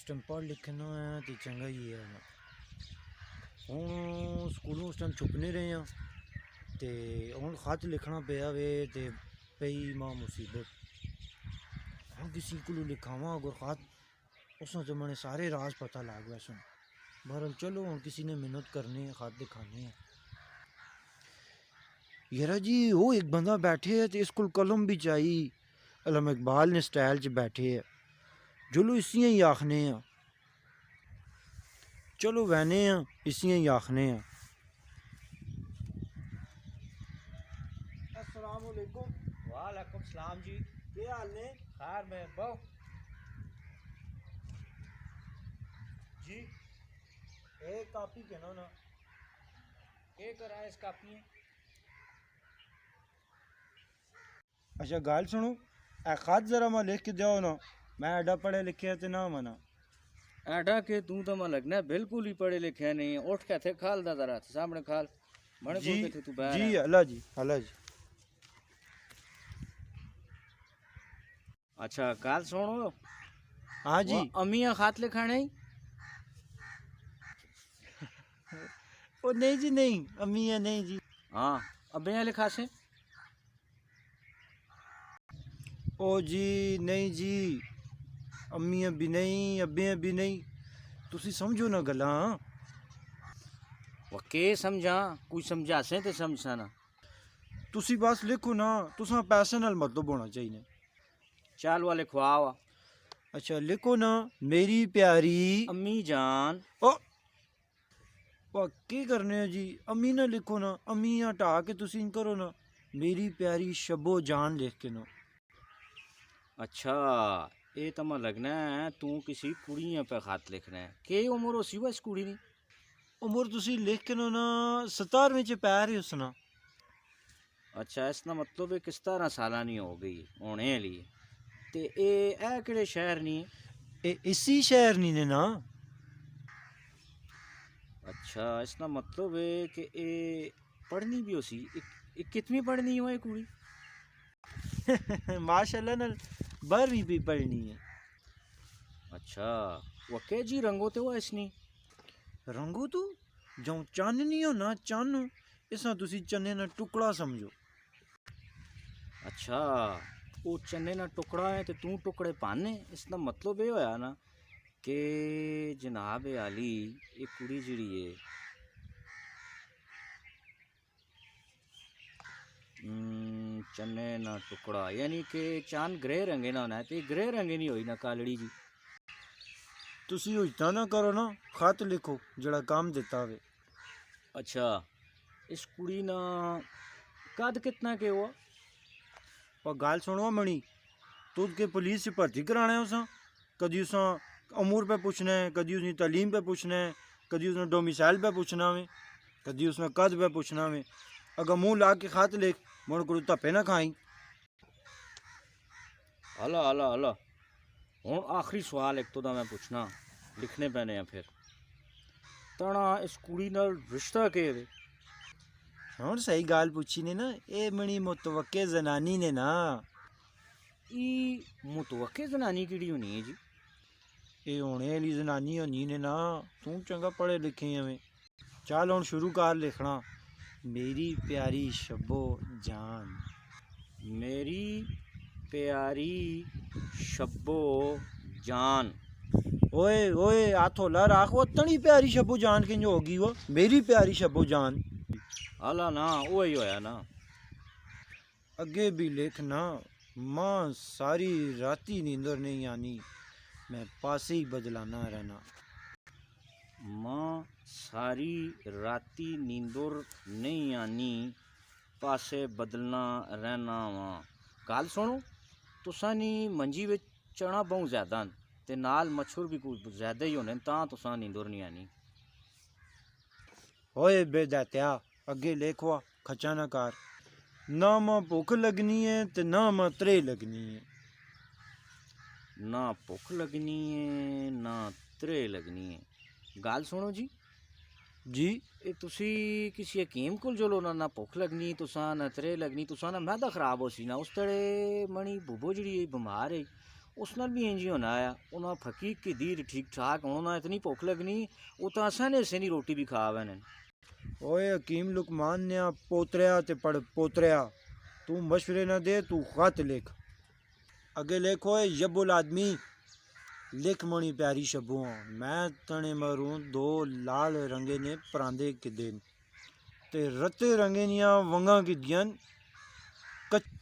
उस टाइम पढ़ लिखना है तो चंगा ही है ना। हूँ स्कूलों उस टाइम छुप नहीं रहे हैं तो हूँ खत लिखना पिया वे तो पई मां मुसीबत। हम किसी को लिखावा अगर खत उस तो मैंने सारे राज पता लग गया सुन। बहरहाल चलो हम किसी ने मेहनत करनी है खत दिखाने है। यारा जी वो एक बंदा बैठे है तो इसको कलम भी चाहिए। अल्लामा इकबाल ने स्टाइल च बैठे है चलो इसियां ही आखने हैं। चलो वहने हैं इसियां ही आखने हैं। अस्सलाम वालेकुम। वालेकुम सलाम जी। क्या हाल ने? खैर में बहु जी एक कापी कहना ना के कराए इस कापी अच्छा गाल सुनो ए खत जरा मैं लिख के दो ना। मैं एडा पढ़े लिखे तो ना मना। आटा के तू तो मैं लगना बिल्कुल ही पढ़े लिखे नहीं उठ के थे खाल दा जरा सामने खाल मने जी को के तू बाहर जी है। अल्लाह जी अल्लाह जी। अच्छा काल सुनो हाँ वो जी अम्मिया खात लिखाने ओ नहीं जी नहीं अम्मी है नहीं जी। हाँ अब्बिया लिखा से ओ जी नहीं जी अम्मी भी नहीं अब्बे भी नहीं तुसी समझो ना गल्ला। वो के समझा कोई समझा से ते समझा ना तुसी बस लिखो ना तुसा पैसे नाल मतलब होना चाहिए। चाल वाले खुआवा अच्छा लिखो ना मेरी प्यारी अम्मी जान ओ वाह की करने हो जी अम्मी ना लिखो ना अम्मी हटा के तुसी इन करो ना मेरी प्यारी शब्बो जान लिख के ना। अच्छा ये तो मैं लगना है तू किसी कुड़िया पे खात लिखना है के उम्र हो सी इस कुड़ी नी उम्र तुसी लिख के ना 17वें च पैर ही उसना। अच्छा इसका मतलब एक 17 साल नहीं हो गई होने वाली ते ए केड़े शहर नहीं ए इसी शहर नी ने ना। अच्छा इसका मतलब है कि ए पढ़नी भी होसी कितनी पढ़नी हो ये कुड़ी माशाल्लाह नाल 12वीं भी पढ़नी है। अच्छा वो के जी रंगो ते हुआ इसनी रंगो तू जो चांदनी हो ना चानू इसा तुसी चन्ने ना टुकड़ा समझो। अच्छा वो चन्ने ना टुकड़ा है तो तू टुकड़े पाने इसका मतलब ये होया ना कि जनाब आली ये कुड़ी जिड़ी है चन्ने ना टुकड़ा यानी कि चांद ग्रे रंगे ना होना है तो ग्रे रंगे नहीं हुई ना कालड़ी जी तुसी उजता ना करो ना खत लिखो जड़ा काम देता वे। अच्छा इस कुड़ी ना कद कितना के हुआ और गाल सुनो मणि तुद के पुलिस से भर्ती कराना है उसा कदी उसा अमूर पे पूछना है कदी उसकी तालीम पे पूछना है कदी उसने डोमिसाइल पे पूछना है कदी उसमें कद पे पूछना है। अगर मुंह ला के खत लिख मुड़ को धप्पे ना खाई। हला हला हला हूँ आखिरी सवाल एक तो मैं पूछना लिखने पैने हैं फिर तना इस कुड़ी नाल रिश्ता के वे और सही गाल पूछी ने ना ए मणि मुतवक्के जनानी ने ना। ई मुतवक्के जनानी कीड़ी होनी है जी ये होने वाली जनानी होनी ने ना तू चंगा पढ़े लिखे हमें। चल हूँ शुरू कर लिखना मेरी प्यारी शब्बो जान। मेरी प्यारी शब्बो जान ओए ओए हाथों ला राख वो तनी प्यारी शब्बो जान किंज होगी वो मेरी प्यारी शब्बो जान। हला ना वही होया ना अगे भी लिखना माँ सारी राती नींदर नहीं आनी मैं पासे ही बदलाना रहना। माँ सारी राती नींदुर नहीं आनी पासे बदलना रहना वहाँ गल सुनो तुसा नी मंजी विच चना बहुत ज्यादा न ते नाल मच्छर भी कुछ ज्यादा ही होने तां तुसा नींदुर नहीं आनी ओए बेदात्या अगे लिखवा खचा ना कर ना माँ भुख लगनी है ते ना माँ त्रे लगनी है। ना भुख लगनी है ना त्रे लगनी है गल सुनो जी जी ये तुसी किसी हकीम को जो लो ना भुख लगनी तुसा ना त्रे लगनी तुसा ना मैदा खराब हो सी ना उस तड़े मणी बुबो जी बीमार है उस नाल भी इंज ही होना आया उन्हें फकीक की दी ठीक ठाक होना इतनी भुख लगनी वो तो आसानी से नहीं रोटी भी खा बैन ओए हकीम लुकमान ने पोतरिया ते पढ़ पोतरिया तू मशवरे न दे तू खत लिख अगे लिखो यबुल आदमी लिख मणी प्यारी शबो मैं तने मरूं दो लाल रंगे ने परांदे के दिन ते रते रंगे निया वंगा की दियन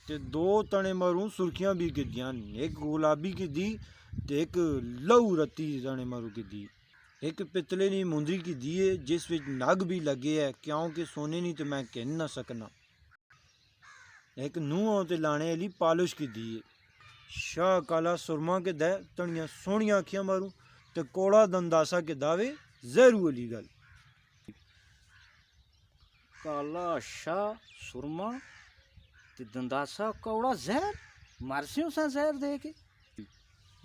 ते दो तने मरूं सुर्खियां भी की दियन एक गुलाबी की दी ते एक लहू रत्ती तने मरू की दी एक पितले नी मुंदरी की दी है जिस विच नग भी लगे है क्योंकि सोने नहीं तो मैं कह ना सकना एक नूह ते लाने वाली पालिश की दी है शाह काला सुरमा के दे तनिया सोहनिया अखियां मारूं ते कोड़ा दंदासा के दावे जहरू अली गल काला शाह सुरमा ते दंदासा कौड़ा जहर मारसियों सा जहर दे के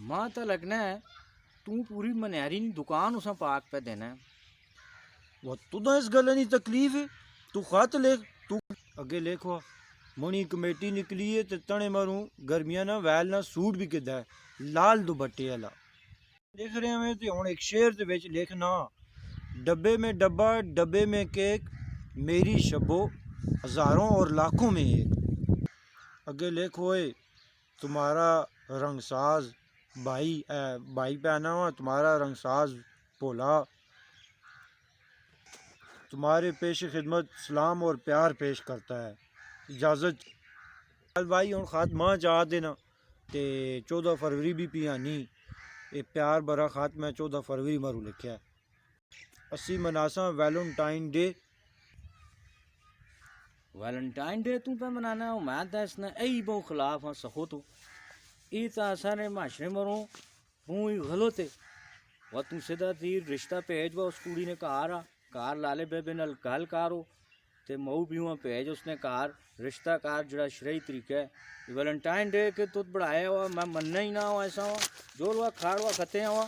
मां तो लगना है तू पूरी मनियारी नी दुकान उसा पाक पे देना है वो तुदा इस गल नी तकलीफ है तू खत लिख तू अगे लिखो मुनी कमेटी निकली है ते तने मारूं गर्मियां ना वैल ना सूट भी किदा है लाल दुपट्टे वाला लिख रहे हैं ते हुन एक शेर दे विच लिखना डब्बे में डब्बा डब्बे में केक मेरी शबो हजारों और लाखों में एक अगे लिखो तुम्हारा रंगसाज भाई पहना हुआ तुम्हारा रंगसाज भोला तुम्हारे पेश खिदमत सलाम और प्यार पेश करता है इजाज़त भाई हूँ खत मां चाह देना ते 14 फरवरी भी पियानी ये प्यार भरा खत मैं 14 फरवरी मारू लिखा है असी मनासा वैलेंटाइन डे तू पे मनाना हो मैं तो इसने यही बहुत खिलाफ हाँ सखो तो ये तो सारे माशरे मरो तू ही गलत है वह तू सीधा तीर रिश्ता भेज वा उस कुड़ी ने कार लाले बेबे नाल गल करो ते मऊ भी वहाँ भेज उसने कार रिश्ता कार जड़ा शरई तरीका है वैलेंटाइन डे के तुत बढ़ाया हुआ मैं मनना ही ना हो ऐसा हुआ जो हुआ खाड़ हुआ खते हुआ